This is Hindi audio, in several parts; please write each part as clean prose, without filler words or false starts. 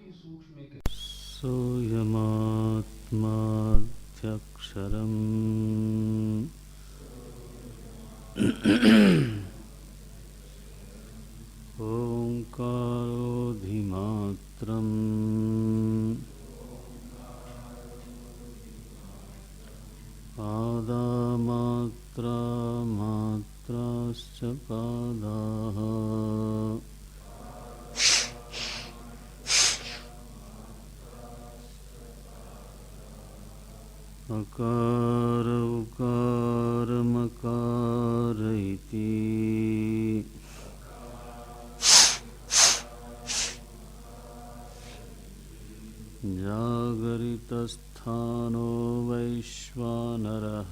सोऽयमात्माध्यक्षरम् ओङ्कारोऽधिमात्रम् पादामात्रा मात्राश्च पादाः अकार उकार मकार इति जागरितस्थानो वैश्वानरः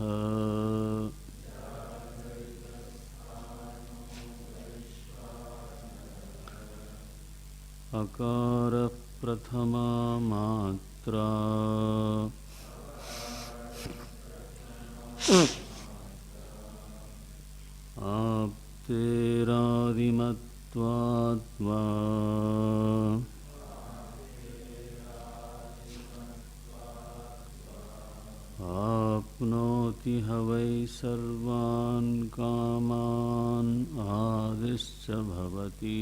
अकारः प्रथमा मात्रा आप्तेरादिमत्वात् वा आप्नोति ह वै सर्वान् कामान् आदिश्च भवति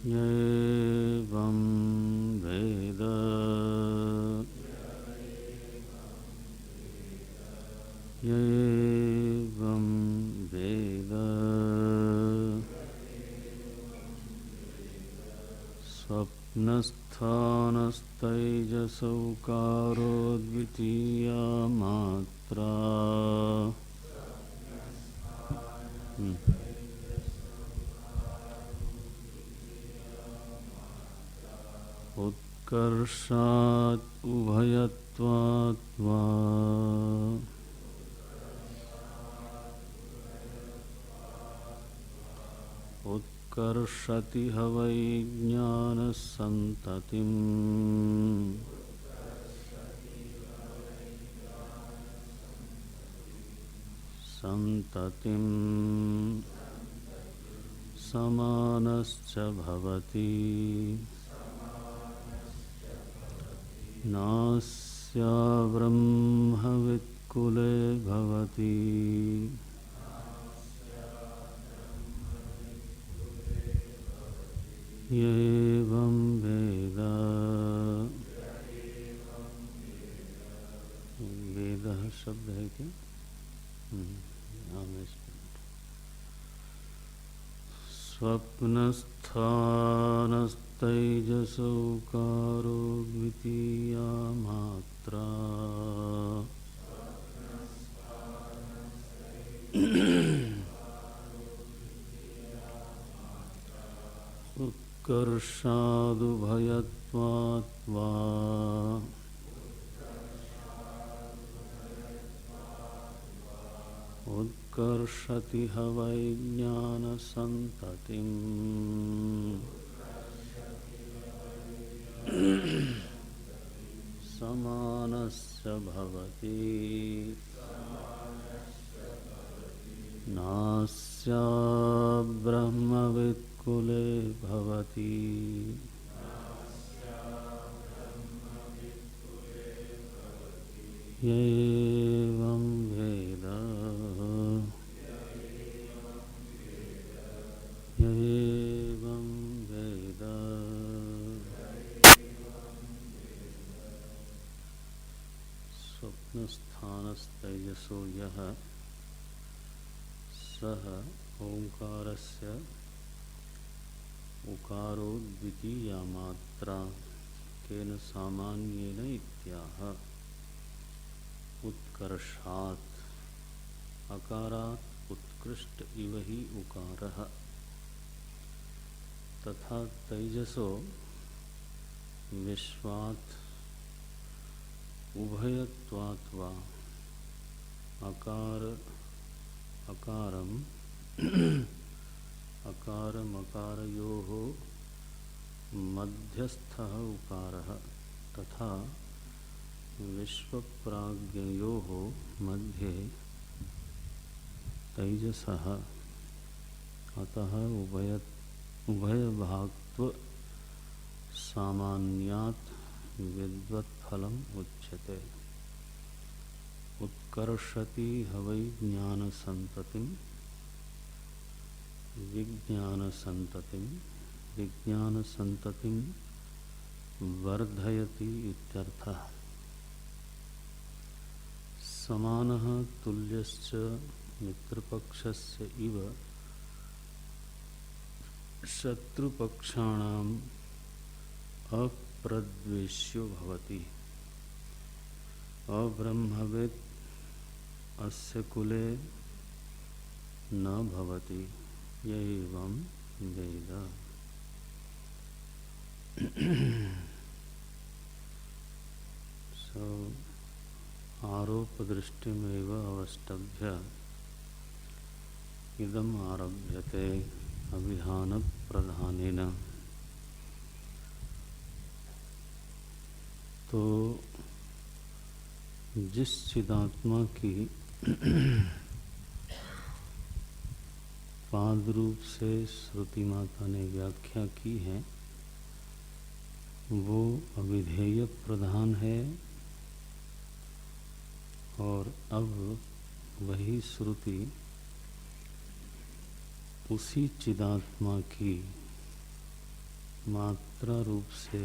य एवं वेद य एवं वेद स्वप्नस्थानस्तैजसौकारो द्वितीया मात्रा उत्कर्षात् उभयत्वात् वा उत्कर्षति ह वै ज्ञानसन्ततिम् सन्ततिम् समानश्च भवति नास्या ब्रह्मवित्कुले भवति य एवं वेद वेदः शब्द है क्या? स्वप्नस्थानस्तैजसौकारो द्वितीया मात्रा उत्कर्षादुभयत्वात् वा उत्कर्षति ह वै ज्ञानसन्ततिम् समानश्च भवति नास्या ब्रह्मवित्कुले भवति य एवं वेद य एवं वेद स्वप्नस्थानस्तैजसो यः सः ओंकारस्य उकारो द्वितीया मात्रा केन सामान्येन इत्याह उत्कर्षात् अकारात् उत्कृष्ट इव हि उकारः तथा तैजसो विश्वात् उभयत्वात् वा अकारमकारयोः मध्यस्थः उकारः तथा विश्वप्राज्ञयोः मध्ये तैजसः अतः उभयभागत्व सामान्यात् विद्वत्फलम् उच्यते। उत्कर्षति हवै ज्ञानसंततिं विज्ञानसंततिं वर्धयति इत्यर्थः। समानः तुल्यश्च मित्रपक्षस्य इव शत्रुपक्षाणाम् अप्रद्वेष्यो भवति। अब्रह्मविद् अस्य कुले न भवति य एवं वेद। So आरोपदृष्टिमेव अवष्टभ्य इदम् आरभ्यते अभिधानप्रधानेन। तो जिस चिदात्मा की पाद रूप से श्रुति माता ने व्याख्या की है वो अविधेय प्रधान है, और अब वही श्रुति उसी चिदात्मा की मात्रा रूप से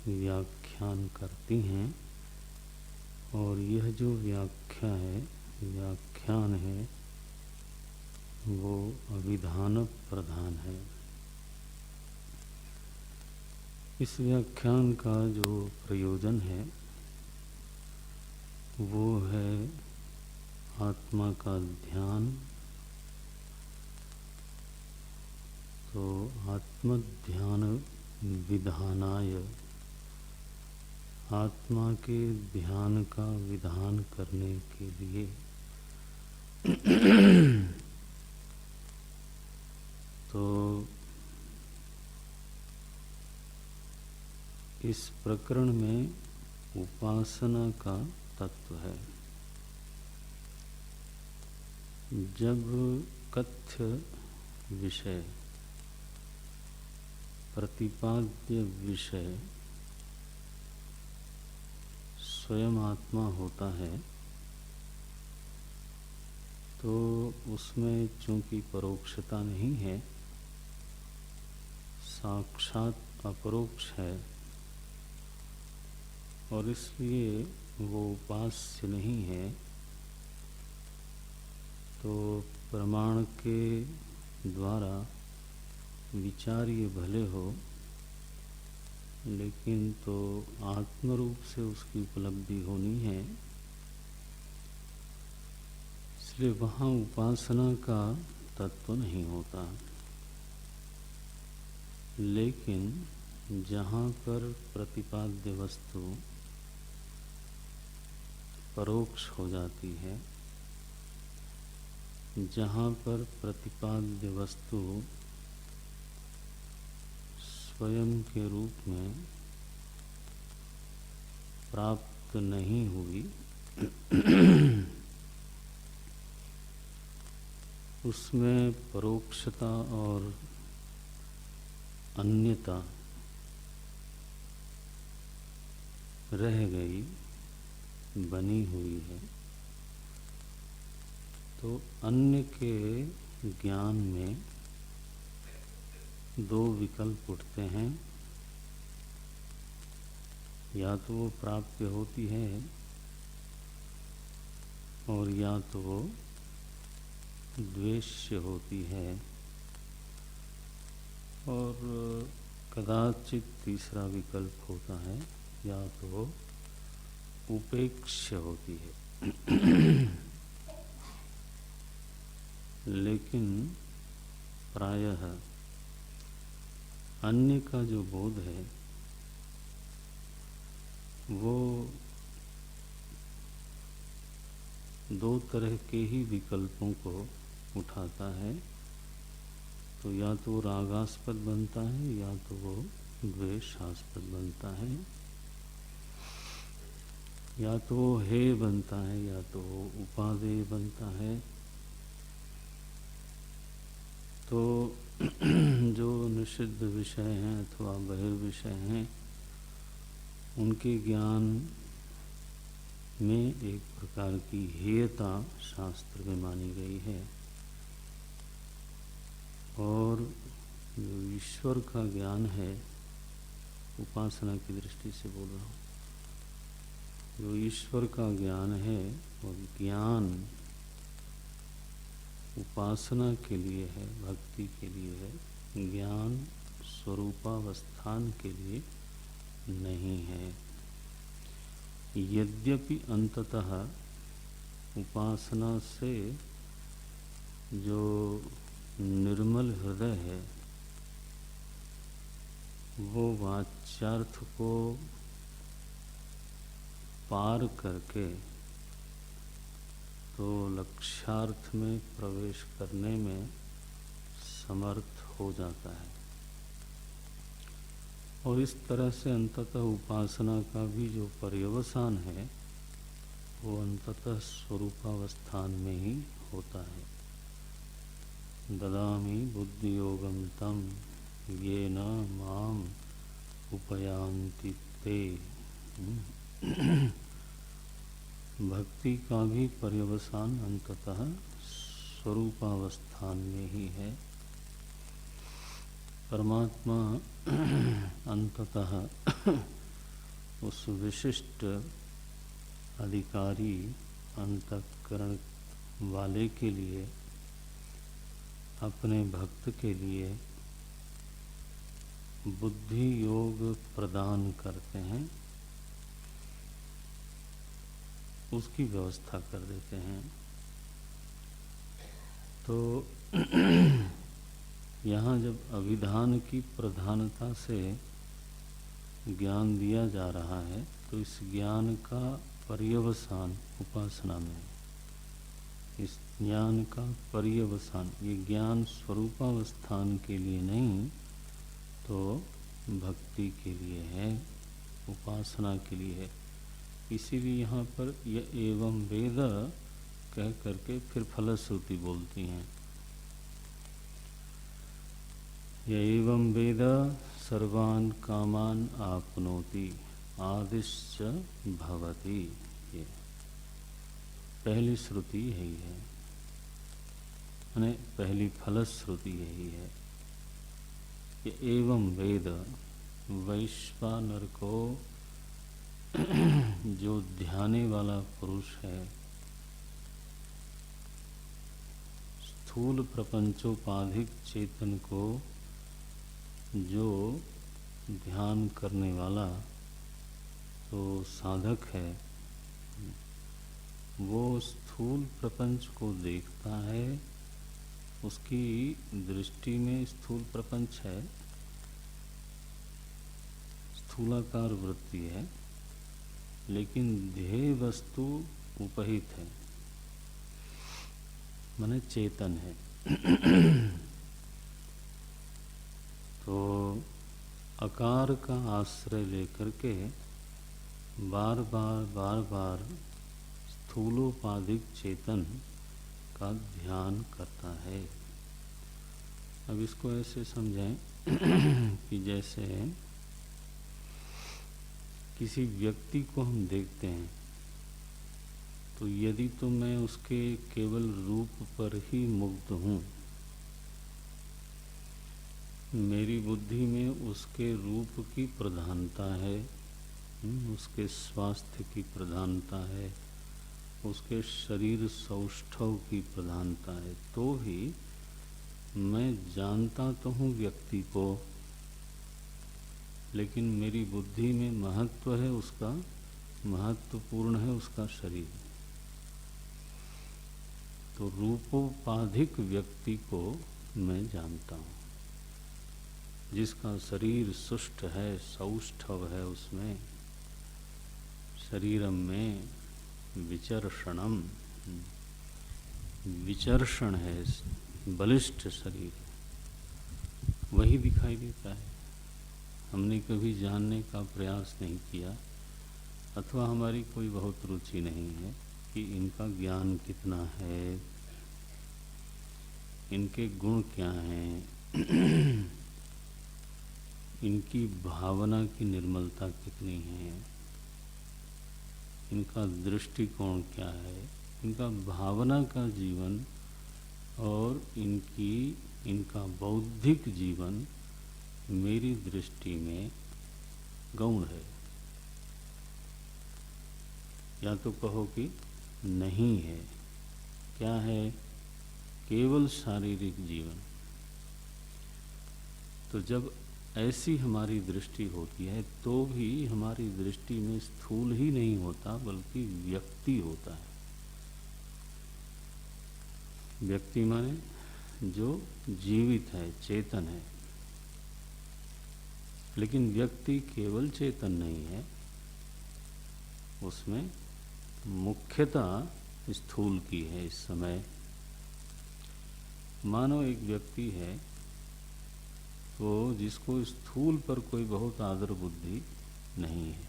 व्याख्यान करती हैं, और यह जो व्याख्यान है वो अभिधान प्रधान है। इस व्याख्यान का जो प्रयोजन है वो है आत्मा का ध्यान। तो आत्मध्यान विधानाय, आत्मा के ध्यान का विधान करने के लिए तो इस प्रकरण में उपासना का तत्व है। जब कथ्य विषय, प्रतिपाद्य विषय स्वयं आत्मा होता है तो उसमें चूंकि परोक्षता नहीं है, साक्षात अपरोक्ष है, और इसलिए वो उपास्य नहीं है। तो प्रमाण के द्वारा विचार्य भले हो, लेकिन तो आत्मरूप से उसकी उपलब्धि होनी है। इसलिए वहाँ उपासना का तत्व नहीं होता। लेकिन जहाँ पर प्रतिपाद्य वस्तु परोक्ष हो जाती है, जहाँ पर प्रतिपाद्य वस्तु स्वयं के रूप में प्राप्त नहीं हुई, उसमें परोक्षता और अन्यता रह गई, बनी हुई है। तो अन्य के ज्ञान में दो विकल्प उठते हैं। या तो वो प्राप्य होती है और या तो वो द्वेष्य होती है, और कदाचित तीसरा विकल्प होता है, या तो वो उपेक्ष्य होती है। लेकिन प्रायः अन्य का जो बोध है वो दो तरह के ही विकल्पों को उठाता है। तो या तो रागास्पद बनता है या तो वो द्वेषास्पद बनता है। या तो हे बनता है या तो उपादेय बनता है। तो जो निषिद्ध विषय हैं अथवा बहिर्विषय हैं उनके ज्ञान में एक प्रकार की हेयता शास्त्र में मानी गई है। और जो ईश्वर का ज्ञान है, उपासना की दृष्टि से बोल रहा हूँ, जो ईश्वर का ज्ञान है वो ज्ञान उपासना के लिए है, भक्ति के लिए है, ज्ञान स्वरूपावस्थान के लिए नहीं है। यद्यपि अंततः उपासना से जो निर्मल हृदय है वो वाच्यार्थ को पार करके तो लक्ष्यार्थ में प्रवेश करने में समर्थ हो जाता है। और इस तरह से अंततः उपासना का भी जो पर्यवसान है वो अंततः स्वरूपावस्थान में ही होता है। ददामि बुद्धि योगम तम ये न माम उपयांति ते। भक्ति का भी पर्यवसान अंततः स्वरूपावस्थान में ही है। परमात्मा अंततः उस विशिष्ट अधिकारी अंतःकरण वाले के लिए, अपने भक्त के लिए बुद्धि योग प्रदान करते हैं, उसकी व्यवस्था कर देते हैं। तो यहाँ जब अभिधान की प्रधानता से ज्ञान दिया जा रहा है तो इस ज्ञान का पर्यवसान उपासना में, इस ज्ञान का पर्यवसान, ये ज्ञान स्वरूपावस्थान के लिए नहीं तो भक्ति के लिए है, उपासना के लिए है। इसीलिए यहाँ पर यह एवं वेद कह करके फिर फलश्रुति बोलती हैं। यह एवं वेद सर्वान् कामान आपनोति आदिश्च भवति। ये पहली श्रुति यही है, यानी पहली फलश्रुति यही है कि एवं वेद, वैश्वानर को जो ध्याने वाला पुरुष है, स्थूल प्रपंचोपाधिक चेतन को जो ध्यान करने वाला तो साधक है, वो स्थूल प्रपंच को देखता है। उसकी दृष्टि में स्थूल प्रपंच है, स्थूलाकार वृत्ति है, लेकिन ध्येय वस्तु उपहित है, माने चेतन है। तो आकार का आश्रय लेकर के बार बार स्थूलोपाधिक चेतन का ध्यान करता है। अब इसको ऐसे समझें कि जैसे किसी व्यक्ति को हम देखते हैं तो यदि तो मैं उसके केवल रूप पर ही मुग्ध हूँ, मेरी बुद्धि में उसके रूप की प्रधानता है, उसके स्वास्थ्य की प्रधानता है, उसके शरीर सौष्ठव की प्रधानता है, तो भी मैं जानता तो हूँ व्यक्ति को, लेकिन मेरी बुद्धि में महत्व है उसका, महत्वपूर्ण है उसका शरीर। तो रूपोपाधिक व्यक्ति को मैं जानता हूँ, जिसका शरीर सुष्ठ है, सौष्ठव है, उसमें शरीरम में विचर्षणम, विचर्षण है, बलिष्ठ शरीर, वही दिखाई देता है। हमने कभी जानने का प्रयास नहीं किया, अथवा हमारी कोई बहुत रुचि नहीं है कि इनका ज्ञान कितना है, इनके गुण क्या हैं, इनकी भावना की निर्मलता कितनी है, इनका दृष्टिकोण क्या है, इनका भावना का जीवन और इनका बौद्धिक जीवन मेरी दृष्टि में गौण है, या तो कहो कि नहीं है। क्या है? केवल शारीरिक जीवन। तो जब ऐसी हमारी दृष्टि होती है तो भी हमारी दृष्टि में स्थूल ही नहीं होता बल्कि व्यक्ति होता है। व्यक्ति माने जो जीवित है, चेतन है। लेकिन व्यक्ति केवल चेतन नहीं है, उसमें मुख्यतः स्थूल की है। इस समय मानो एक व्यक्ति है वो जिसको स्थूल पर कोई बहुत आदर बुद्धि नहीं है,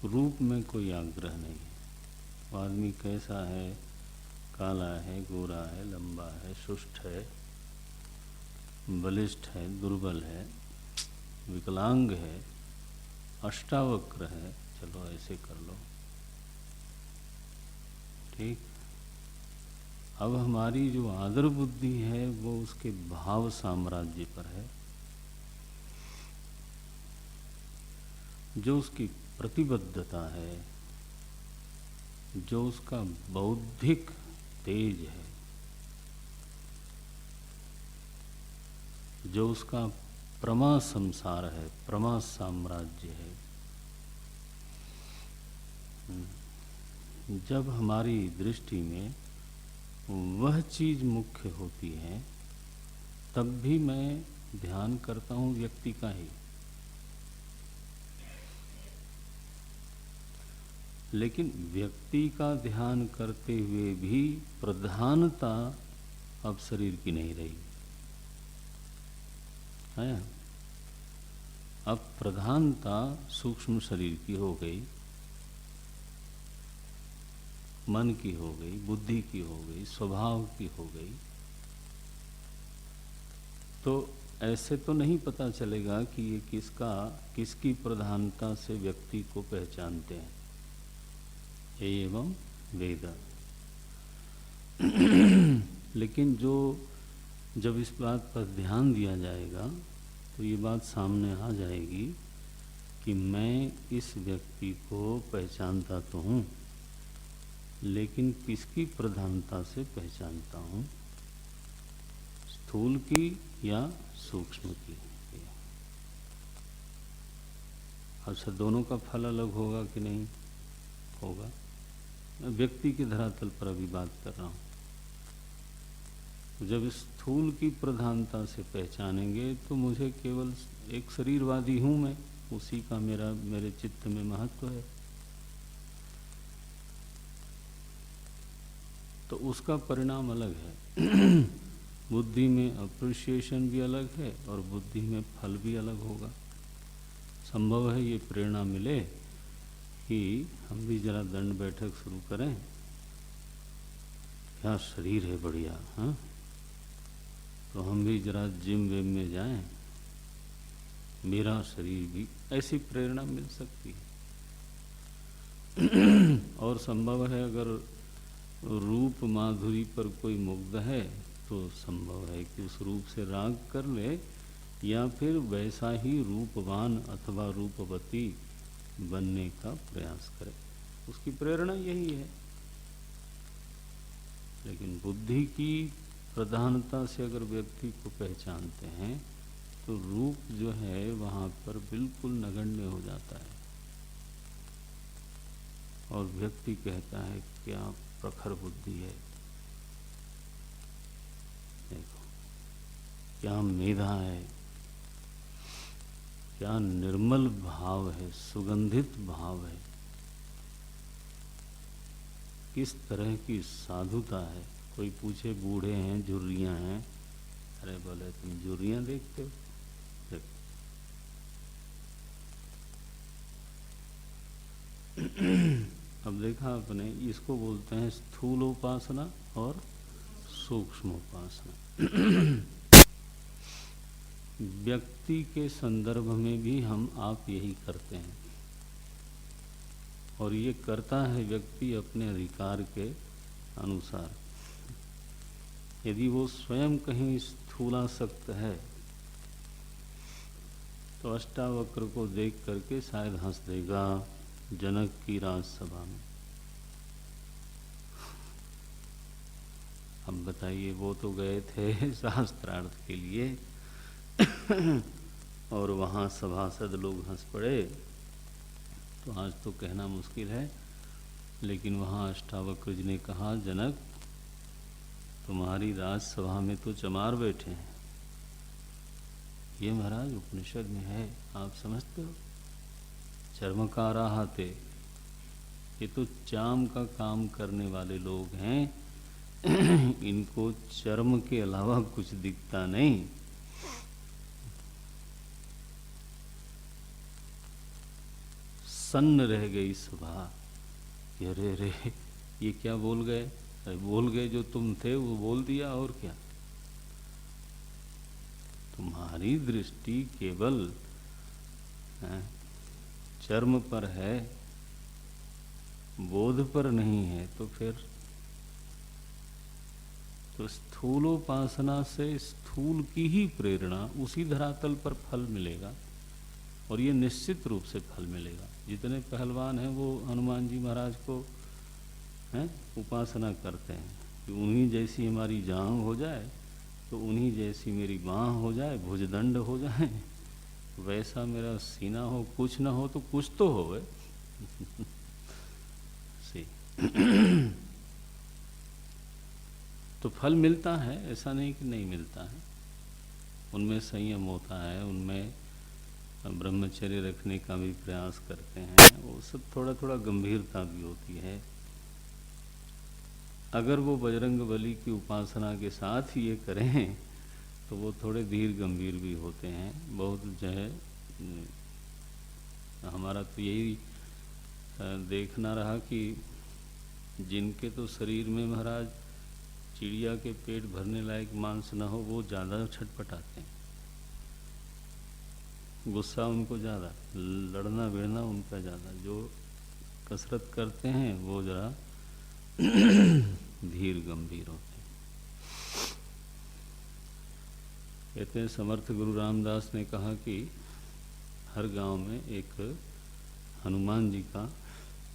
रूप में कोई आग्रह नहीं है। वो आदमी कैसा है, काला है, गोरा है, लंबा है, सुष्ठ है, बलिष्ठ है, दुर्बल है, विकलांग है, अष्टावक्र है, चलो ऐसे कर लो, ठीक। अब हमारी जो आदर बुद्धि है वो उसके भाव साम्राज्य पर है, जो उसकी प्रतिबद्धता है, जो उसका बौद्धिक तेज है, जो उसका प्रमा संसार है, प्रमा साम्राज्य है। जब हमारी दृष्टि में वह चीज मुख्य होती है तब भी मैं ध्यान करता हूँ व्यक्ति का ही। लेकिन व्यक्ति का ध्यान करते हुए भी प्रधानता अब शरीर की नहीं रही है। अब प्रधानता सूक्ष्म शरीर की हो गई, मन की हो गई, बुद्धि की हो गई, स्वभाव की हो गई। तो ऐसे तो नहीं पता चलेगा कि ये किसकी प्रधानता से व्यक्ति को पहचानते हैं। एवं वेद। लेकिन जब इस बात पर ध्यान दिया जाएगा तो ये बात सामने आ जाएगी कि मैं इस व्यक्ति को पहचानता तो हूँ, लेकिन किसकी प्रधानता से पहचानता हूँ, स्थूल की या सूक्ष्म की। अच्छा, दोनों का फल अलग होगा कि नहीं होगा? मैं व्यक्ति के धरातल पर अभी बात कर रहा हूँ। जब स्थूल की प्रधानता से पहचानेंगे तो मुझे केवल एक शरीरवादी हूँ मैं, उसी का मेरे चित्त में महत्व है। तो उसका परिणाम अलग है। बुद्धि में अप्रिशिएशन भी अलग है और बुद्धि में फल भी अलग होगा। संभव है ये प्रेरणा मिले कि हम भी जरा दंड बैठक शुरू करें, क्या शरीर है बढ़िया, हाँ, तो हम भी जरा जिम विम में जाएं, मेरा शरीर भी, ऐसी प्रेरणा मिल सकती है। और संभव है अगर रूप माधुरी पर कोई मुग्ध है तो संभव है कि उस रूप से राग कर ले या फिर वैसा ही रूपवान अथवा रूपवती बनने का प्रयास करे। उसकी प्रेरणा यही है। लेकिन बुद्धि की प्रधानता से अगर व्यक्ति को पहचानते हैं तो रूप जो है वहाँ पर बिल्कुल नगण्य हो जाता है और व्यक्ति कहता है क्या प्रखर बुद्धि है, देखो क्या मेधा है, क्या निर्मल भाव है, सुगंधित भाव है, किस तरह की साधुता है। कोई पूछे बूढ़े हैं, झुर्रियाँ हैं, अरे बोले तुम झुर्रियाँ देखते हो, देखो अब देखा आपने, इसको बोलते हैं स्थूल उपासना और सूक्ष्म उपासना। व्यक्ति के संदर्भ में भी हम आप यही करते हैं, और ये करता है व्यक्ति अपने अधिकार के अनुसार। यदि वो स्वयं कहीं स्थूलासक्त है तो अष्टावक्र को देख करके शायद हंस देगा जनक की राजसभा में। अब बताइए, वो तो गए थे शास्त्रार्थ के लिए और वहाँ सभासद लोग हंस पड़े, तो आज तो कहना मुश्किल है, लेकिन वहाँ अष्टावक्र जी ने कहा, जनक तुम्हारी राजसभा में तो चमार बैठे हैं। ये महाराज उपनिषद में है, आप समझते हो। चर्मकारा हाथे, ये तो चाम का काम करने वाले लोग हैं इनको चर्म के अलावा कुछ दिखता नहीं। सन्न रह गई सभा। अरे रे, ये क्या बोल गए? बोल गए जो तुम थे वो बोल दिया, और क्या। तुम्हारी दृष्टि केवल चर्म पर है, बोध पर नहीं है, तो फिर तो स्थूलोपासना से स्थूल की ही प्रेरणा, उसी धरातल पर फल मिलेगा, और ये निश्चित रूप से फल मिलेगा। जितने पहलवान हैं वो हनुमान जी महाराज को उपासना करते हैं कि उन्हीं जैसी हमारी जांघ हो जाए, तो उन्हीं जैसी मेरी बाँह हो जाए, भुजदंड हो जाए, वैसा मेरा सीना हो, कुछ ना हो तो कुछ तो हो सी तो फल मिलता है, ऐसा नहीं कि नहीं मिलता है। उनमें संयम होता है, उनमें ब्रह्मचर्य रखने का भी प्रयास करते हैं, वो सब थोड़ा थोड़ा गंभीरता भी होती है। अगर वो बजरंग बली की उपासना के साथ ही ये करें तो वो थोड़े धीर गंभीर भी होते हैं। बहुत जो है, हमारा तो यही देखना रहा कि जिनके तो शरीर में महाराज चिड़िया के पेट भरने लायक मांस न हो, वो ज़्यादा छटपटाते हैं, गुस्सा उनको ज़्यादा, लड़ना भिड़ना उनका ज़्यादा। जो कसरत करते हैं वो ज़रा धीर गंभीर होते हैं। कहते हैं समर्थ गुरु रामदास ने कहा कि हर गांव में एक हनुमान जी का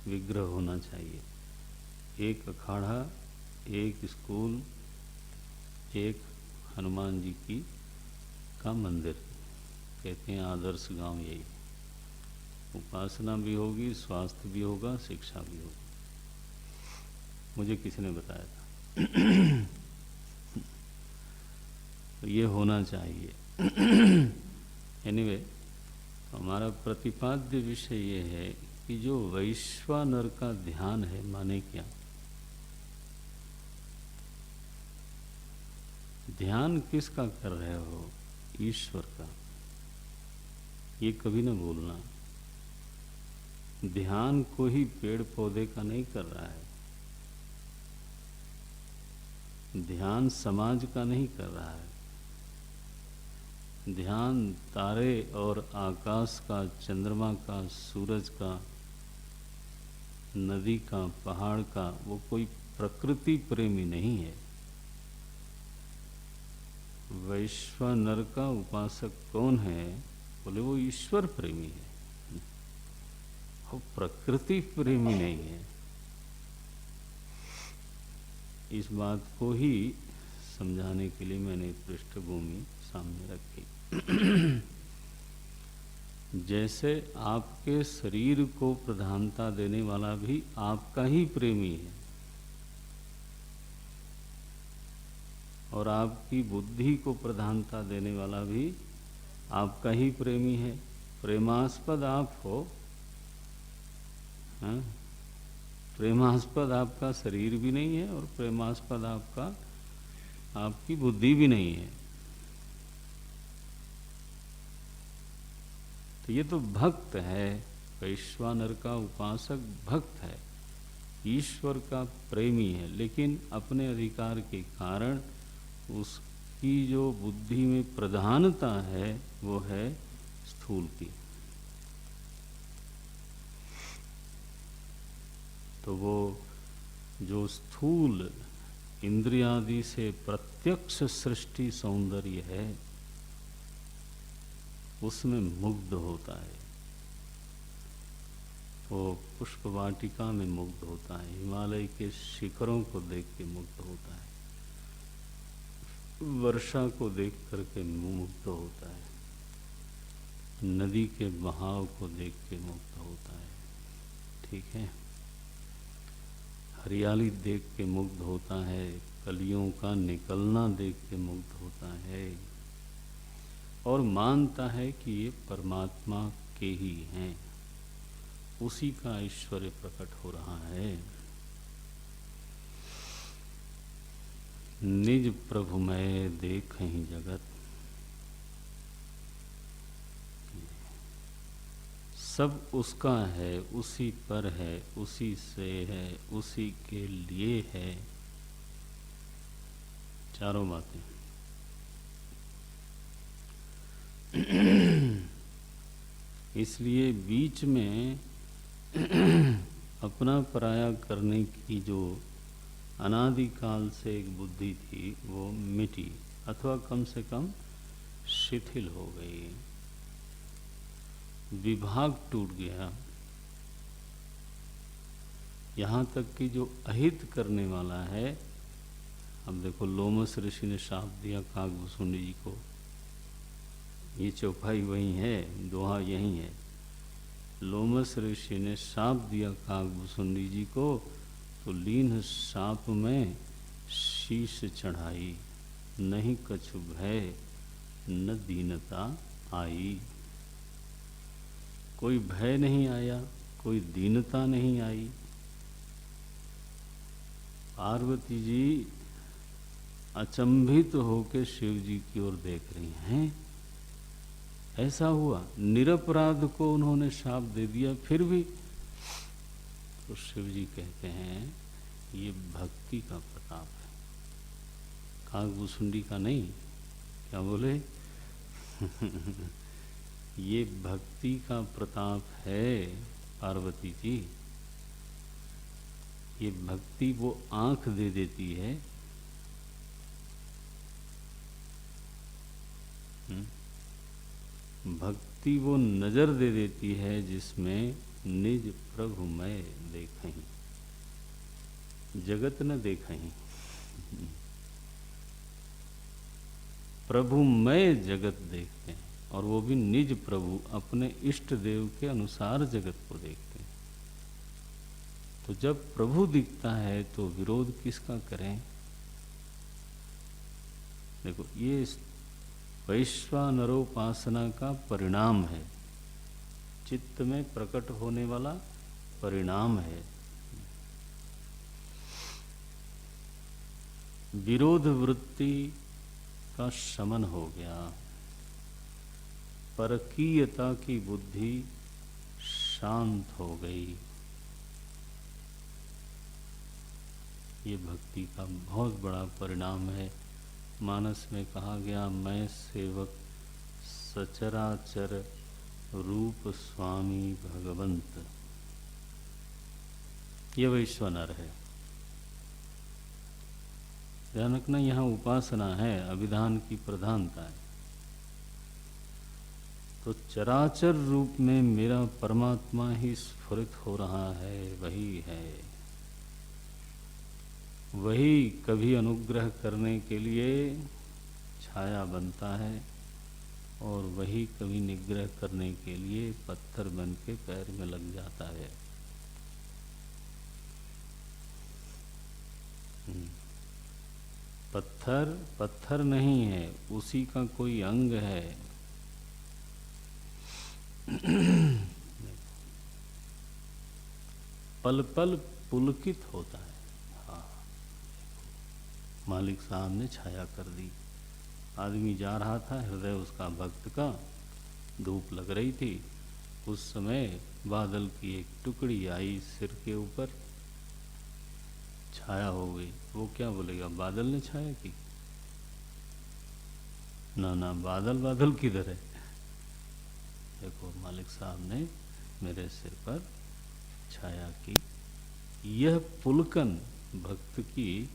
विग्रह होना चाहिए। एक अखाड़ा, एक स्कूल, एक हनुमान जी की का मंदिर। कहते हैं आदर्श गांव यही, उपासना भी होगी, स्वास्थ्य भी होगा, शिक्षा भी होगी। मुझे किसी ने बताया था तो ये होना चाहिए। एनीवे, हमारा प्रतिपाद्य विषय ये है कि जो वैश्वानर का ध्यान है, माने क्या? ध्यान किसका कर रहे हो? ईश्वर का। ये कभी ना भूलना। ध्यान कोई पेड़ पौधे का नहीं कर रहा है, ध्यान समाज का नहीं कर रहा है, ध्यान तारे और आकाश का, चंद्रमा का, सूरज का, नदी का, पहाड़ का, वो कोई प्रकृति प्रेमी नहीं है। वैश्वानर का उपासक कौन है? बोले वो ईश्वर प्रेमी है, वो प्रकृति प्रेमी नहीं है। इस बात को ही समझाने के लिए मैंने पृष्ठभूमि सामने रखी। जैसे आपके शरीर को प्रधानता देने वाला भी आपका ही प्रेमी है, और आपकी बुद्धि को प्रधानता देने वाला भी आपका ही प्रेमी है। प्रेमास्पद आप हो, हाँ? प्रेमास्पद आपका शरीर भी नहीं है, और प्रेमास्पद आपकी बुद्धि भी नहीं है। तो ये तो भक्त है, वैश्वानर का उपासक भक्त है, ईश्वर का प्रेमी है, लेकिन अपने अधिकार के कारण उसकी जो बुद्धि में प्रधानता है वो है स्थूल की। तो वो जो स्थूल इंद्रियादि से प्रत्यक्ष सृष्टि सौंदर्य है उसमें मुग्ध होता है, वो पुष्प वाटिका में मुग्ध होता है, हिमालय के शिखरों को देख के मुग्ध होता है, वर्षा को देख करके मुग्ध होता है, नदी के बहाव को देख के मुग्ध होता है, ठीक है, हरियाली देख के मुग्ध होता है, कलियों का निकलना देख के मुग्ध होता है और मानता है कि ये परमात्मा के ही हैं, उसी का ऐश्वर्य प्रकट हो रहा है। निज प्रभुमय देखहि जगत, सब उसका है, उसी पर है, उसी से है, उसी के लिए है, चारों बातें। इसलिए बीच में अपना पराया करने की जो अनादिकाल से एक बुद्धि थी वो मिटी अथवा कम से कम शिथिल हो गई, विभाग टूट गया। यहाँ तक कि जो अहित करने वाला है, अब देखो लोमस ऋषि ने शाप दिया काकभूषुंडी जी को, ये चौपाई वही है, दोहा यही है। लोमस ऋषि ने शाप दिया काकभूषुंडी जी को, तो लीन शाप में शीश चढ़ाई, नहीं कछु भय न दीनता आई। कोई भय नहीं आया, कोई दीनता नहीं आई। पार्वती जी अचंभित होकर शिव जी की ओर देख रही हैं, ऐसा हुआ, निरपराध को उन्होंने शाप दे दिया फिर भी। तो शिव जी कहते हैं ये भक्ति का प्रताप है, काकभूषुंडी का नहीं। क्या बोले? ये भक्ति का प्रताप है पार्वती जी। ये भक्ति वो आंख दे देती है, भक्ति वो नजर दे देती है जिसमें निज प्रभु मैं देखहीं, जगत न देखहीं। प्रभु मैं जगत देखते हैं, और वो भी निज प्रभु, अपने इष्ट देव के अनुसार जगत को देखते हैं। तो जब प्रभु दिखता है तो विरोध किसका करें? देखो, ये वैश्वानरोपासना का परिणाम है, चित्त में प्रकट होने वाला परिणाम है। विरोध वृत्ति का शमन हो गया, परकीयता की बुद्धि शांत हो गई। ये भक्ति का बहुत बड़ा परिणाम है। मानस में कहा गया, मैं सेवक सचराचर रूप स्वामी भगवंत। ये वैश्वानर है। ध्यान रखना, यहाँ उपासना है, अभिधान की प्रधानता है। तो चराचर रूप में मेरा परमात्मा ही स्फुरित हो रहा है, वही है, वही कभी अनुग्रह करने के लिए छाया बनता है और वही कभी निग्रह करने के लिए पत्थर बन के पैर में लग जाता है। पत्थर पत्थर नहीं है, उसी का कोई अंग है। पल पल पुलकित होता है। मालिक साहब ने छाया कर दी। आदमी जा रहा था, हृदय उसका भक्त का, धूप लग रही थी, उस समय बादल की एक टुकड़ी आई सिर के ऊपर, छाया हो गई, वो क्या बोलेगा बादल ने छाया की? ना ना, बादल बादल किधर है? देखो मालिक साहब ने मेरे सिर पर छाया की। यह पुलकन भक्त की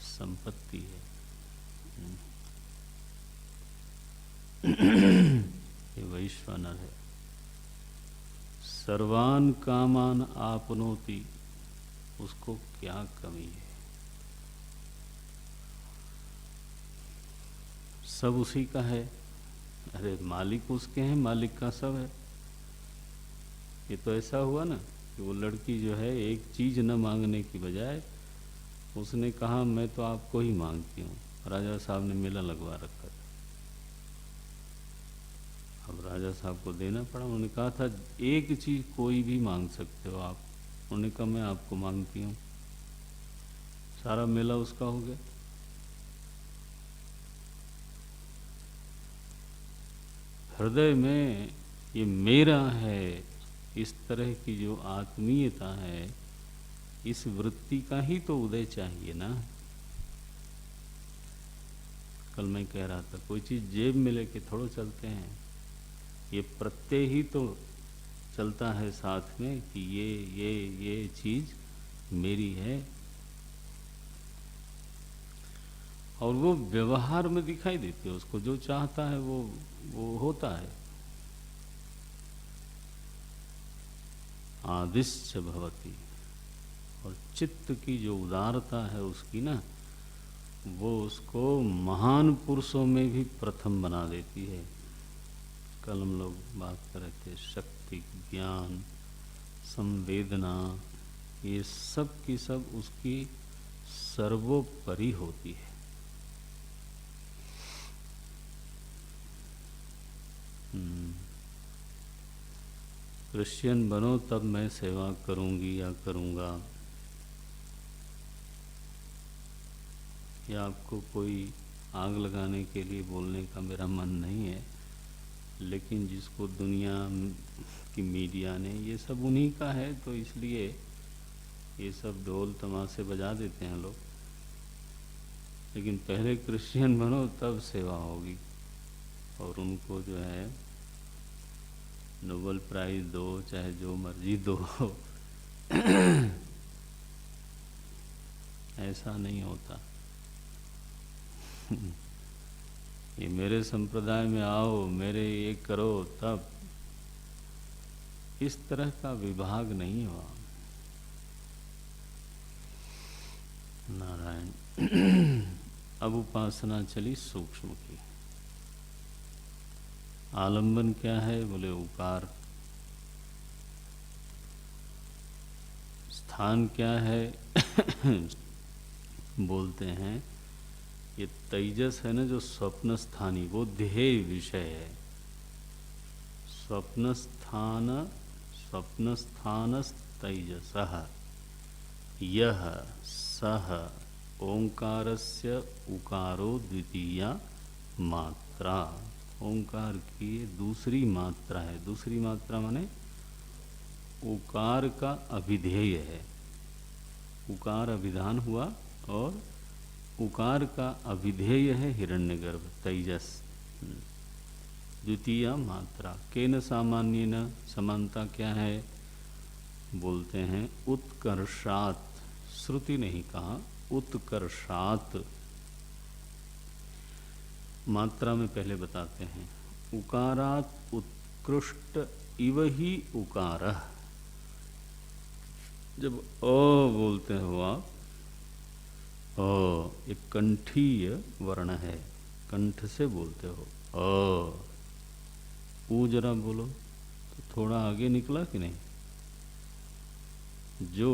संपत्ति है। ये वैश्वानर है। सर्वान कामान आपनोति, उसको क्या कमी है? सब उसी का है। अरे मालिक उसके हैं, मालिक का सब है। ये तो ऐसा हुआ ना कि वो लड़की जो है एक चीज न मांगने की बजाय उसने कहा मैं तो आपको ही मांगती हूँ। राजा साहब ने मेला लगवा रखा था, अब राजा साहब को देना पड़ा। उन्होंने कहा था एक चीज कोई भी मांग सकते हो आप। उन्होंने कहा मैं आपको मांगती हूँ। सारा मेला उसका हो गया। हृदय में ये मेरा है, इस तरह की जो आत्मीयता है, इस वृत्ति का ही तो उदय चाहिए ना। कल मैं कह रहा था कोई चीज जेब में लेके थोड़ो चलते हैं, ये प्रत्यय ही तो चलता है साथ में कि ये चीज मेरी है। और वो व्यवहार में दिखाई देती है, उसको जो चाहता है वो होता है। आदिश्च भवति, और चित्त की जो उदारता है उसकी ना, वो उसको महान पुरुषों में भी प्रथम बना देती है। कल हम लोग बात कर रहे थे शक्ति, ज्ञान, संवेदना, ये सब की सब उसकी सर्वोपरि होती है। क्रिश्चियन बनो तब मैं सेवा करूंगी या करूंगा, या आपको कोई आग लगाने के लिए बोलने का मेरा मन नहीं है, लेकिन जिसको दुनिया की मीडिया ने, ये सब उन्हीं का है तो इसलिए ये सब ढोल तमाशे बजा देते हैं लोग। लेकिन पहले क्रिश्चियन बनो तब सेवा होगी, और उनको जो है नोबेल प्राइज दो, चाहे जो मर्जी दो। ऐसा नहीं होता। ये मेरे संप्रदाय में आओ, मेरे ये करो, तब इस तरह का विभाग नहीं हुआ। नारायण। अब उपासना चली सूक्ष्म की। आलंबन क्या है? बोले उकार। स्थान क्या है? बोलते हैं ये तेजस है ना, जो स्वप्न स्थानी, वो ध्येय विषय है। स्वप्न स्थान तेजसः यह सह ओंकारस्य उकारो द्वितीया मात्रा। ओंकार की दूसरी मात्रा है। दूसरी मात्रा माने उकार का अभिधेय है। उकार अभिधान हुआ और उकार का अभिधेय है हिरण्यगर्भ तेजस। द्वितीय मात्रा। केन सामान्य न, समानता क्या है? बोलते हैं उत्कर्षात्। श्रुति नहीं कहा, उत्कर्षात्। मात्रा में पहले बताते हैं। उकारात् उत्कृष्ट इव ही उकारः। जब अ बोलते हो आप, अ एक कंठीय वर्ण है, कंठ से बोलते हो। अ ऊ जरा बोलो तो थोड़ा आगे निकला कि नहीं? जो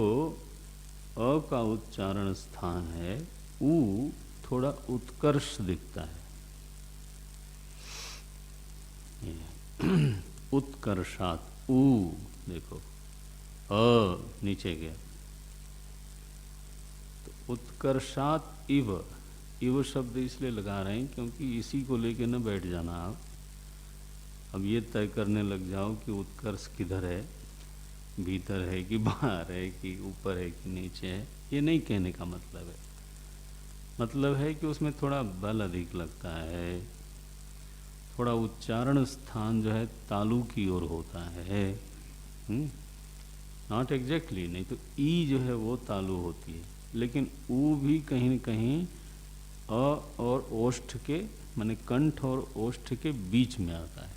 अ का उच्चारण स्थान है, ऊ थोड़ा उत्कर्ष दिखता है। उत्कर्षात ऊ, देखो अ नीचे गया तो उत्कर्षात इव। इव शब्द इसलिए लगा रहे हैं क्योंकि इसी को लेके न बैठ जाना आप। अब ये तय करने लग जाओ कि उत्कर्ष किधर है। भीतर है कि बाहर है कि ऊपर है कि नीचे है, ये नहीं कहने का मतलब है। मतलब है कि उसमें थोड़ा बल अधिक लगता है, थोड़ा उच्चारण स्थान जो है तालु की ओर होता है। नॉट एग्जैक्टली, नहीं तो ई जो है वो तालु होती है, लेकिन ऊ भी कहीं न कहीं अ और ओष्ठ के, माने कंठ और ओष्ठ के बीच में आता है।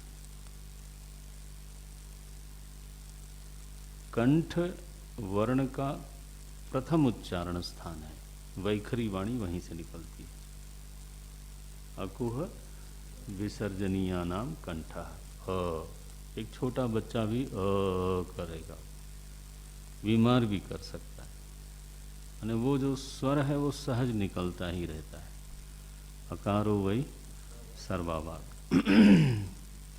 कंठ वर्ण का प्रथम उच्चारण स्थान है, वैखरी वाणी वहीं से निकलती है। अकुह विसर्जनीया नाम कंठ। एक छोटा बच्चा भी करेगा, बीमार भी कर सकता है, यानी वो जो स्वर है वो सहज निकलता ही रहता है। अकारो वही सर्वाभाग।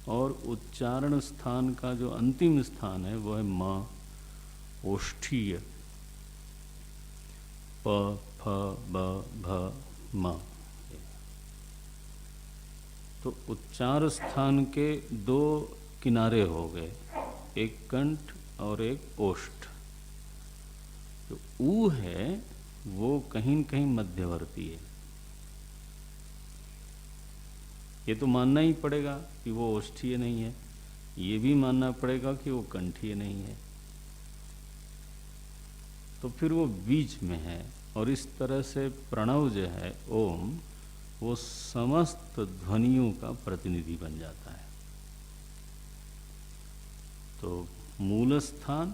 और उच्चारण स्थान का जो अंतिम स्थान है वो है म, ओष्ठीय, प फ ब भ म। तो उच्चार स्थान के दो किनारे हो गए, एक कंठ और एक ओष्ठ। जो ऊ है वो कहीं न कहीं मध्यवर्ती है। ये तो मानना ही पड़ेगा कि वो ओष्ठीय नहीं है, ये भी मानना पड़ेगा कि वो कंठीय नहीं है, तो फिर वो बीच में है। और इस तरह से प्रणव जो है ओम, वो समस्त ध्वनियों का प्रतिनिधि बन जाता है। तो मूल स्थान,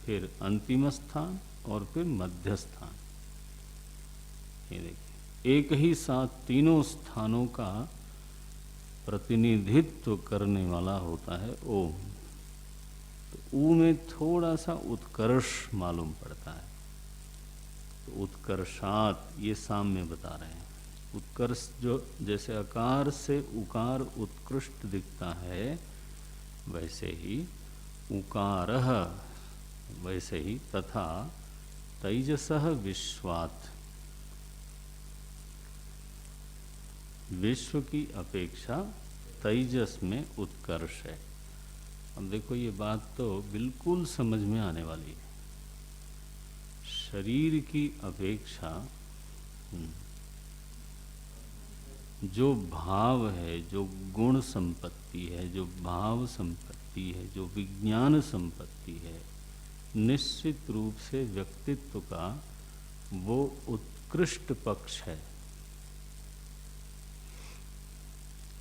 फिर अंतिम स्थान और फिर मध्य स्थान। ये देखिए, एक ही साथ तीनों स्थानों का प्रतिनिधित्व करने वाला होता है ओम। तो ऊ में थोड़ा सा उत्कर्ष मालूम पड़ता है, तो उत्कर्षात ये साम्य बता रहे हैं। उत्कर्ष जो जैसे अकार से उकार उत्कृष्ट दिखता है, वैसे ही उकारः, वैसे ही तथा तैजसः विश्वात्, विश्व की अपेक्षा तेजस में उत्कर्ष है। अब देखो ये बात तो बिल्कुल समझ में आने वाली है। शरीर की अपेक्षा जो भाव है, जो गुण संपत्ति है, जो भाव संपत्ति है, जो विज्ञान संपत्ति है, निश्चित रूप से व्यक्तित्व का वो उत्कृष्ट पक्ष है।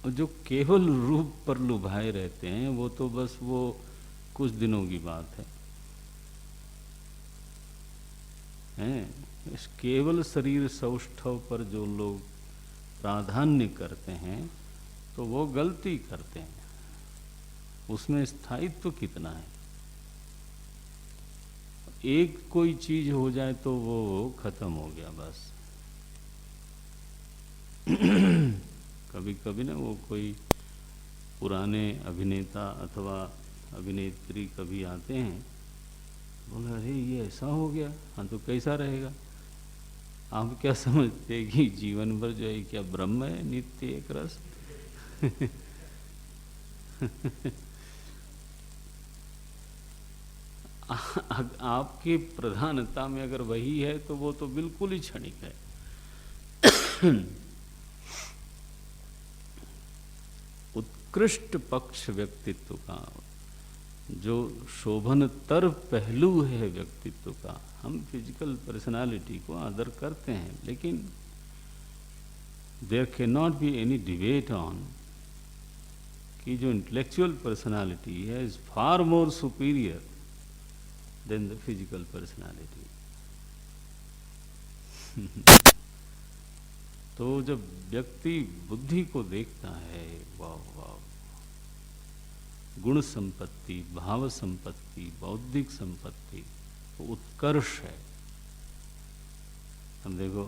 और जो केवल रूप पर लुभाए रहते हैं वो तो बस वो कुछ दिनों की बात है। इस केवल शरीर सौष्ठव पर जो लोग प्राधान्य करते हैं तो वो गलती करते हैं। उसमें स्थायित्व कितना है? एक कोई चीज हो जाए तो वो खत्म हो गया बस। कभी कभी ना वो कोई पुराने अभिनेता अथवा अभिनेत्री कभी आते हैं, बोले अरे ये ऐसा हो गया, हाँ तो कैसा रहेगा? आप क्या समझते हैं कि जीवन भर जो है क्या ब्रह्म है नित्य एक रस? आपकी प्रधानता में अगर वही है तो वो तो बिल्कुल ही क्षणिक है। उत्कृष्ट पक्ष व्यक्तित्व का, जो शोभनतर पहलू है व्यक्तित्व का, हम फिजिकल पर्सनालिटी को आदर करते हैं, लेकिन there can not be any debate on कि जो इंटेलेक्चुअल पर्सनालिटी है is far more superior than the physical personality. तो जब व्यक्ति बुद्धि को देखता है, वाह वाह, गुण संपत्ति, भाव संपत्ति, बौद्धिक संपत्ति, तो उत्कर्ष है। हम देखो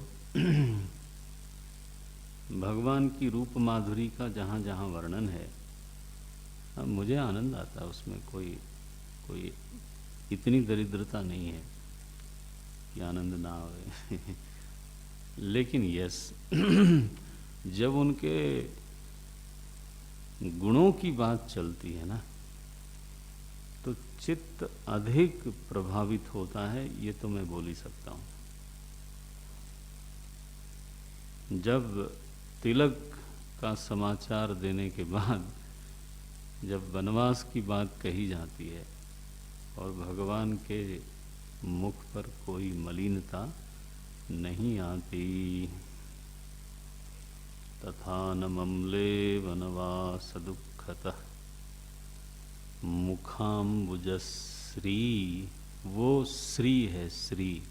भगवान की रूप माधुरी का जहाँ जहाँ वर्णन है, अब मुझे आनंद आता है उसमें। कोई इतनी दरिद्रता नहीं है कि आनंद ना आवे। लेकिन यस, जब उनके गुणों की बात चलती है ना, तो चित्त अधिक प्रभावित होता है, ये तो मैं बोल ही सकता हूँ। जब तिलक का समाचार देने के बाद जब वनवास की बात कही जाती है और भगवान के मुख पर कोई मलिनता नहीं आती, तथा न ममले वनवास दुखतः मुखाम्बुजश्री, वो श्री है, श्री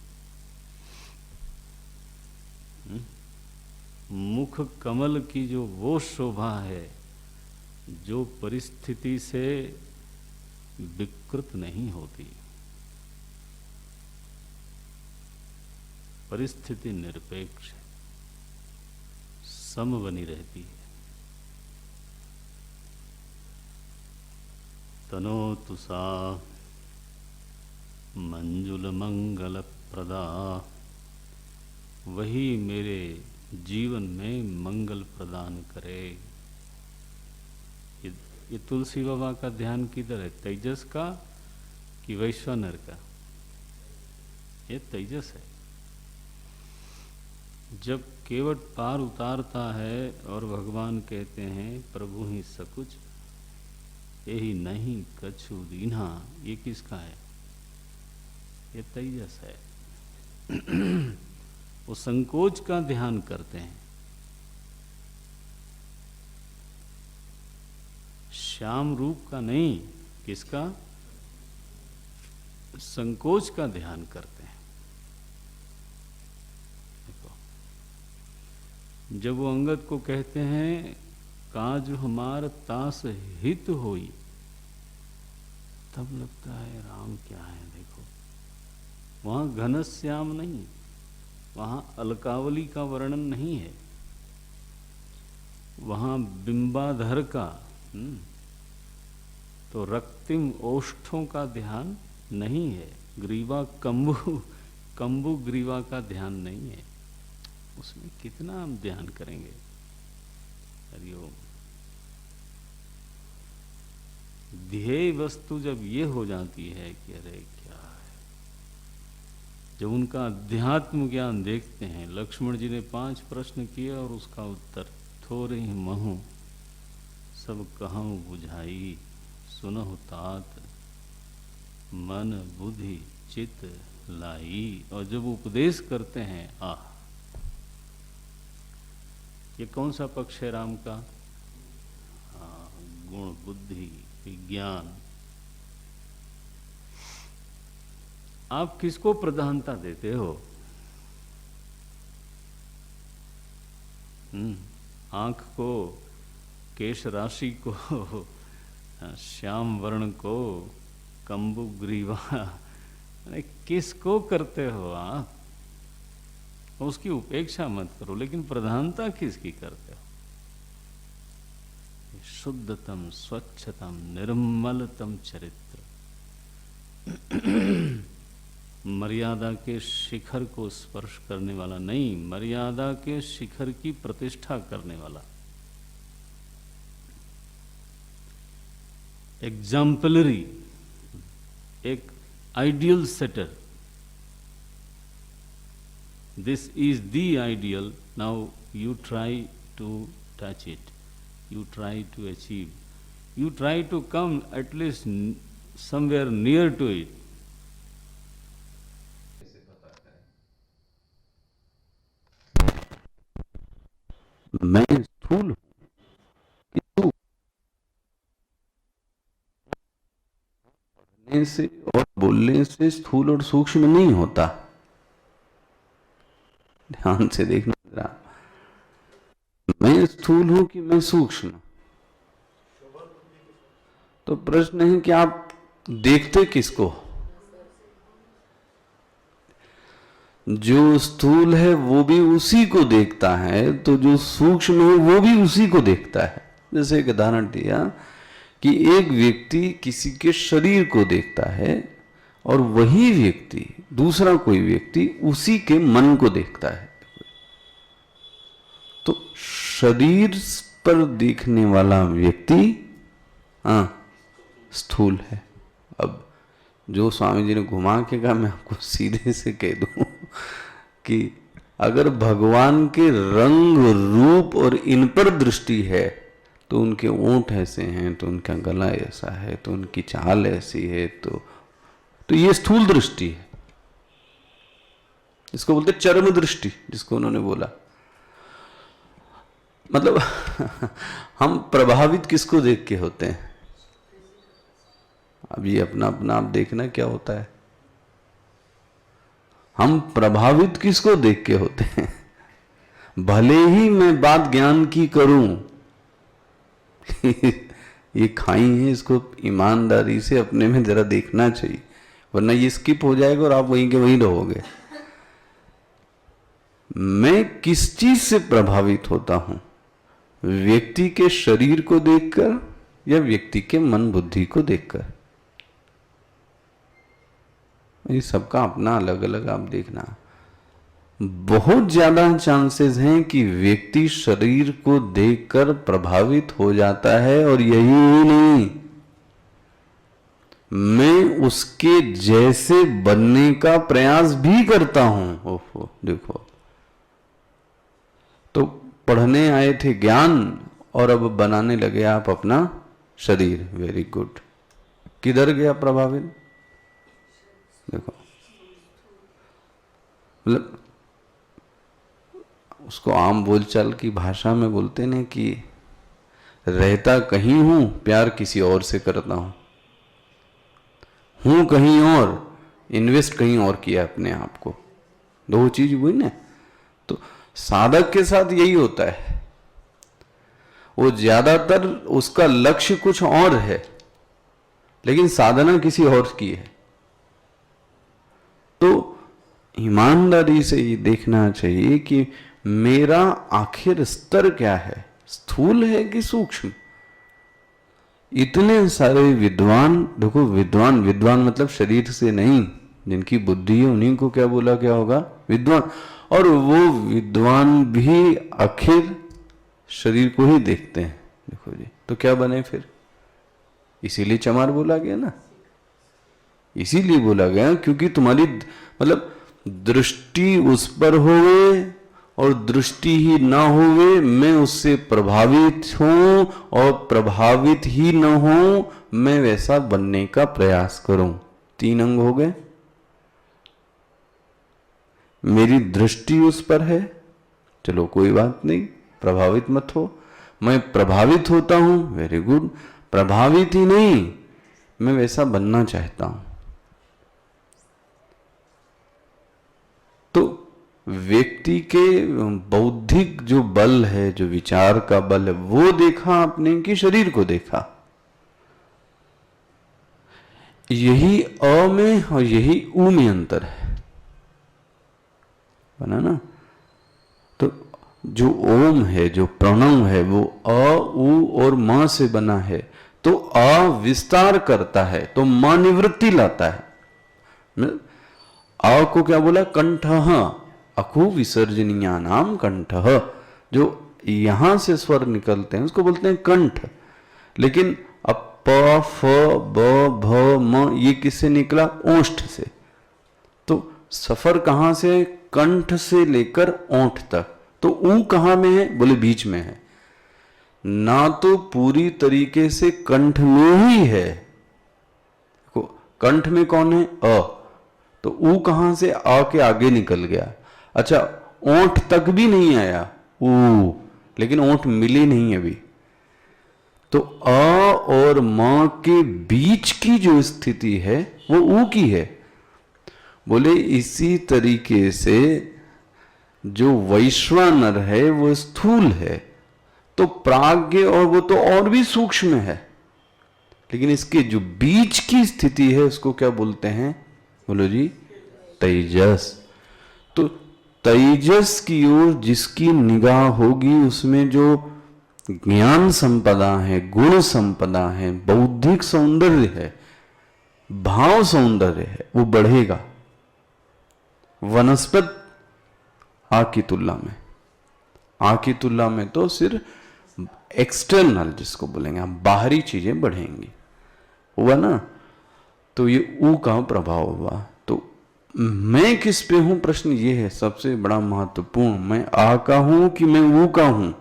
मुख कमल की जो वो शोभा है जो परिस्थिति से विकृत नहीं होती, परिस्थिति निरपेक्ष है, सम बनी रहती है। तनोतु सा मंजुल मंगल प्रदा, वही मेरे जीवन में मंगल प्रदान करे। ये तुलसी बाबा का ध्यान किधर है, तेजस का कि वैश्वानर का? ये तेजस है। जब केवट पार उतारता है और भगवान कहते हैं प्रभु ही सकुच यही नहीं कछु दीन्हा, ये किसका है? ये तेजस है। वो संकोच का ध्यान करते हैं, श्याम रूप का नहीं, किसका? संकोच का ध्यान करते हैं। देखो, जब वो अंगद को कहते हैं काज हमार तास हित होई, तब लगता है राम क्या है। देखो, वहां घनश्याम नहीं, वहां अलकावली का वर्णन नहीं है, वहां बिंबाधर का तो रक्तिम ओष्ठों का ध्यान नहीं है, ग्रीवा कंबु ग्रीवा का ध्यान नहीं है। उसमें कितना हम ध्यान करेंगे। हरिओम। ध्येय वस्तु जब ये हो जाती है कि अरे क्या है, जब उनका अध्यात्म ज्ञान देखते हैं। लक्ष्मण जी ने 5 प्रश्न किए और उसका उत्तर थोरे ही महु सब कहूँ बुझाई, सुनहु तात मन बुद्धि चित लाई। और जब उपदेश करते हैं, आह, ये कौन सा पक्ष है राम का? गुण बुद्धि विज्ञान। आप किसको प्रधानता देते हो? आंख को, केश राशि को, श्याम वर्ण को, कंबु ग्रीवा, किसको करते हो आप? उसकी उपेक्षा मत करो, लेकिन प्रधानता किसकी करते हो? शुद्धतम स्वच्छतम निर्मलतम चरित्र, मर्यादा के शिखर को स्पर्श करने वाला नहीं, मर्यादा के शिखर की प्रतिष्ठा करने वाला, एग्जाम्पलरी, एक ideal setter. This is the ideal. Now you try to touch it. You try to achieve. You try to come at least somewhere near to it. मैं स्थूल हूँ किंतु पढ़ने से और बोलने से स्थूल और सूक्ष्म नहीं होता। ध्यान से देखना जरा, मैं स्थूल हूं कि मैं सूक्ष्म? तो प्रश्न है कि आप देखते किसको? जो स्थूल है वो भी उसी को देखता है, तो जो सूक्ष्म है वो भी उसी को देखता है। जैसे एक उदाहरण दिया कि एक व्यक्ति किसी के शरीर को देखता है और वही व्यक्ति, दूसरा कोई व्यक्ति, उसी के मन को देखता है। तो शरीर पर देखने वाला व्यक्ति स्थूल है। अब जो स्वामी जी ने घुमा के कहा, मैं आपको सीधे से कह दूं कि अगर भगवान के रंग रूप और इन पर दृष्टि है तो उनके ओंठ ऐसे हैं, तो उनका गला ऐसा है, तो उनकी चाल ऐसी है, तो ये स्थूल दृष्टि है। इसको बोलते चरम दृष्टि, जिसको उन्होंने बोला। मतलब हम प्रभावित किसको देख के होते हैं? अब ये अपना अपना आप देखना क्या होता है। हम प्रभावित किसको देख के होते हैं? भले ही मैं बात ज्ञान की करूं ये खाई है, इसको ईमानदारी से अपने में जरा देखना चाहिए, वरना ये स्किप हो जाएगा और आप वहीं के वहीं रहोगे। मैं किस चीज से प्रभावित होता हूं? व्यक्ति के शरीर को देखकर या व्यक्ति के मन बुद्धि को देखकर? ये सबका अपना अलग अलग आप देखना। बहुत ज्यादा चांसेस हैं कि व्यक्ति शरीर को देखकर प्रभावित हो जाता है, और यही नहीं, मैं उसके जैसे बनने का प्रयास भी करता हूं। ओहो, देखो, तो पढ़ने आए थे ज्ञान और अब बनाने लगे आप अपना शरीर। Very good. किधर गया प्रभावित? देखो, मतलब उसको आम बोलचाल की भाषा में बोलते हैं कि रहता कहीं हूं, प्यार किसी और से करता हूं कहीं और, इन्वेस्ट कहीं और किया अपने आप को। दो चीज हुई ना। तो साधक के साथ यही होता है, वो ज्यादातर उसका लक्ष्य कुछ और है, लेकिन साधना किसी और की है। तो ईमानदारी से ये देखना चाहिए कि मेरा आखिर स्तर क्या है, स्थूल है कि सूक्ष्म। इतने सारे विद्वान, देखो विद्वान, विद्वान मतलब शरीर से नहीं, जिनकी बुद्धि है उन्हीं को क्या बोला क्या होगा? विद्वान। और वो विद्वान भी आखिर शरीर को ही देखते हैं। देखो जी, तो क्या बने फिर? इसीलिए चमार बोला गया ना, इसीलिए बोला गया क्योंकि तुम्हारी मतलब दृष्टि उस पर होवे और दृष्टि ही ना होवे, मैं उससे प्रभावित हूं, और प्रभावित ही न हूं, मैं वैसा बनने का प्रयास करूं। 3 अंग हो गए। मेरी दृष्टि उस पर है, चलो कोई बात नहीं, प्रभावित मत हो। मैं प्रभावित होता हूं, वेरी गुड। प्रभावित ही नहीं, मैं वैसा बनना चाहता हूं। तो व्यक्ति के बौद्धिक जो बल है, जो विचार का बल है, वो देखा आपने कि शरीर को देखा? यही अ में और यही उ में अंतर है, बना ना। तो जो ओम है, जो प्रणव है, वो अ, उ और म से बना है। तो अ विस्तार करता है, तो म निवृत्ति लाता है। अ को क्या बोला? कंठः, अखु विसर्जनीया नाम कंठः। जो यहां से स्वर निकलते हैं उसको बोलते हैं कंठ। लेकिन अब प, फ, ब, भ, म ये किससे निकला? ओष्ठ से। तो सफर कहां से? कंठ से लेकर ओंठ तक। तो ऊ कहां में है? बोले बीच में है। ना तो पूरी तरीके से कंठ में ही है। कंठ में कौन है? अ। तो ऊ कहां से? आ के आगे निकल गया। अच्छा, ओंठ तक भी नहीं आया ऊ, लेकिन ओंठ मिली नहीं अभी। तो अ और म के बीच की जो स्थिति है वो ऊ की है। बोले इसी तरीके से जो वैश्वानर है वो स्थूल है, तो प्राज्ञ और वो तो और भी सूक्ष्म है, लेकिन इसके जो बीच की स्थिति है उसको क्या बोलते हैं? बोलो जी, तेजस। तो तेजस की ओर जिसकी निगाह होगी उसमें जो ज्ञान संपदा है, गुण संपदा है, बौद्धिक सौंदर्य है, भाव सौंदर्य है, वो बढ़ेगा। वनस्पत आ की तुलना में, आ की तुलना में तो सिर्फ एक्सटर्नल जिसको बोलेंगे हम, बाहरी चीजें बढ़ेंगी। हुआ ना? तो ये ऊ का प्रभाव हुआ। तो मैं किस पे हूं, प्रश्न ये है सबसे बड़ा महत्वपूर्ण। मैं आ का हूं कि मैं ऊ का हूं,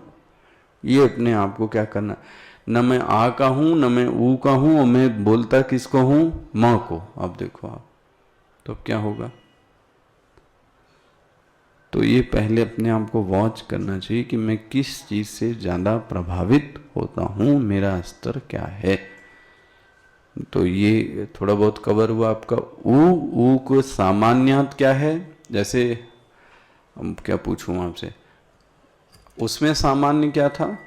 ये अपने आप को क्या करना। न मैं आ का हूं न मैं ऊ का हूं, और मैं बोलता किसको हूं, मां को। अब देखो आप, तो अब क्या होगा। तो ये पहले अपने आप को वॉच करना चाहिए कि मैं किस चीज से ज्यादा प्रभावित होता हूं, मेरा स्तर क्या है। तो ये थोड़ा बहुत कवर हुआ आपका। ऊ को सामान्यत क्या है, जैसे क्या पूछूं आपसे, उसमें सामान्य क्या था,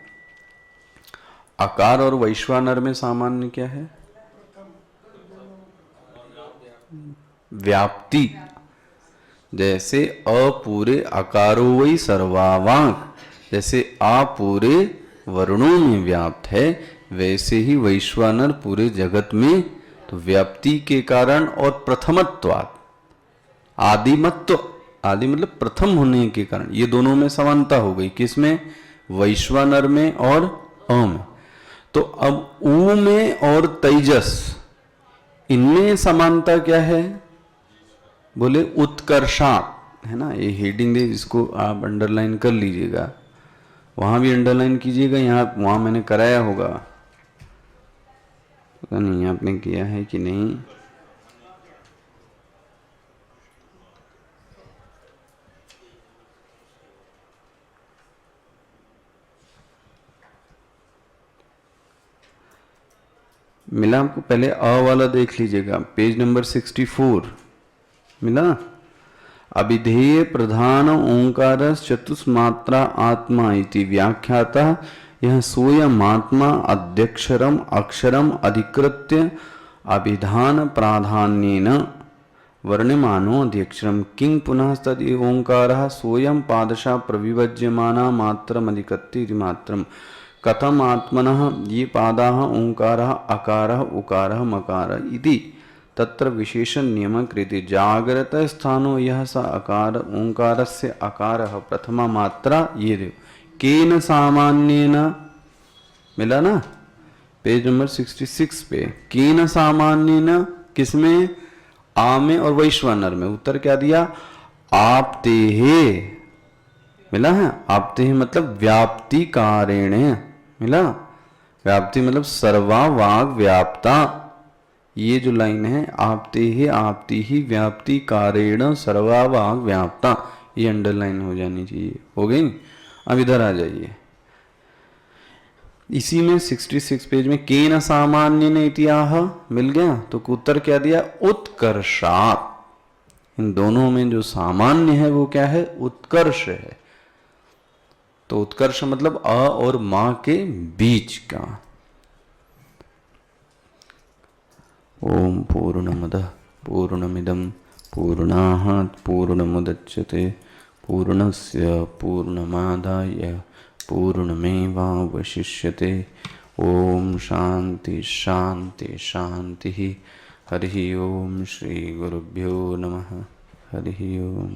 आकार और वैश्वानर में सामान्य क्या है, व्याप्ति। जैसे अ पूरे आकारो वही सर्वावांग, जैसे आ पूरे वर्णों में व्याप्त है, वैसे ही वैश्वानर पूरे जगत में। तो व्याप्ति के कारण और प्रथमत्वात्, आदिमत्व, आदि मतलब प्रथम होने के कारण, ये दोनों में समानता हो गई। किसमें, वैश्वानर में और अ में। तो अब ऊ में और तेजस, इनमें समानता क्या है, बोले उत्कर्षात्, है ना। ये हेडिंग है, इसको आप अंडरलाइन कर लीजिएगा, वहां भी अंडरलाइन कीजिएगा, यहाँ वहां मैंने कराया होगा, पता नहीं आपने किया है कि नहीं। मिला आपको, पहले अ वाला देख लीजिएगा, पेज नंबर 64 मिला। अभिधेय प्रधान ओंकार चतुष्मात्रा आत्मा इति व्याख्याता, यह सोयम आत्मा अध्यक्षरम अक्षरम अधिकृत्य अभिधान प्राधान्येन वर्ण्यमानो अध्यक्षरम किंग पुनः तदि ओंकारः सोयम पादशा प्रविभज्यमाना मात्रम अधिकृत्य इति मात्रम कथम आत्मनः ये पादाः ओंकारः अकारः उकारः मकारः इति तत्र विशेषण नियम कृति जागृत स्थानो यह स अकार ओंकारस्य अकारः प्रथमा मात्रा। ये देखो केन सामान्येन, मिला ना, पेज नंबर 66 पे। केन सामान्येन, किसमें, आ में और वैश्वानर में। उत्तर क्या दिया, आपते है, मिला है। आपते है मतलब व्याप्ति कारेण, मिला। व्याप्ति मतलब सर्वा वाग व्याप्ता, ये जो लाइन है, आपते ही आपती ही व्याप्ति कारेण सर्वा वाग व्याप्ता, ये अंडरलाइन हो जानी चाहिए। हो गई। अब इधर आ जाइए, इसी में 66 पेज में केन सामान्य ने इतिहाह, मिल गया। तो उत्तर क्या दिया, उत्कर्षात्। इन दोनों में जो सामान्य है वो क्या है, उत्कर्ष है। तो उत्कर्ष मतलब अ और मां के बीच का। ओम पूर्णमदः पूर्णमिदं पूर्णात् पूर्णमुदच्यते पूर्णस्य पूर्णमादाय पूर्णमेवावशिष्यते। ओम शांति शांति शांति। हरि ओम। श्री गुरुभ्यो नमः। हरि ओम।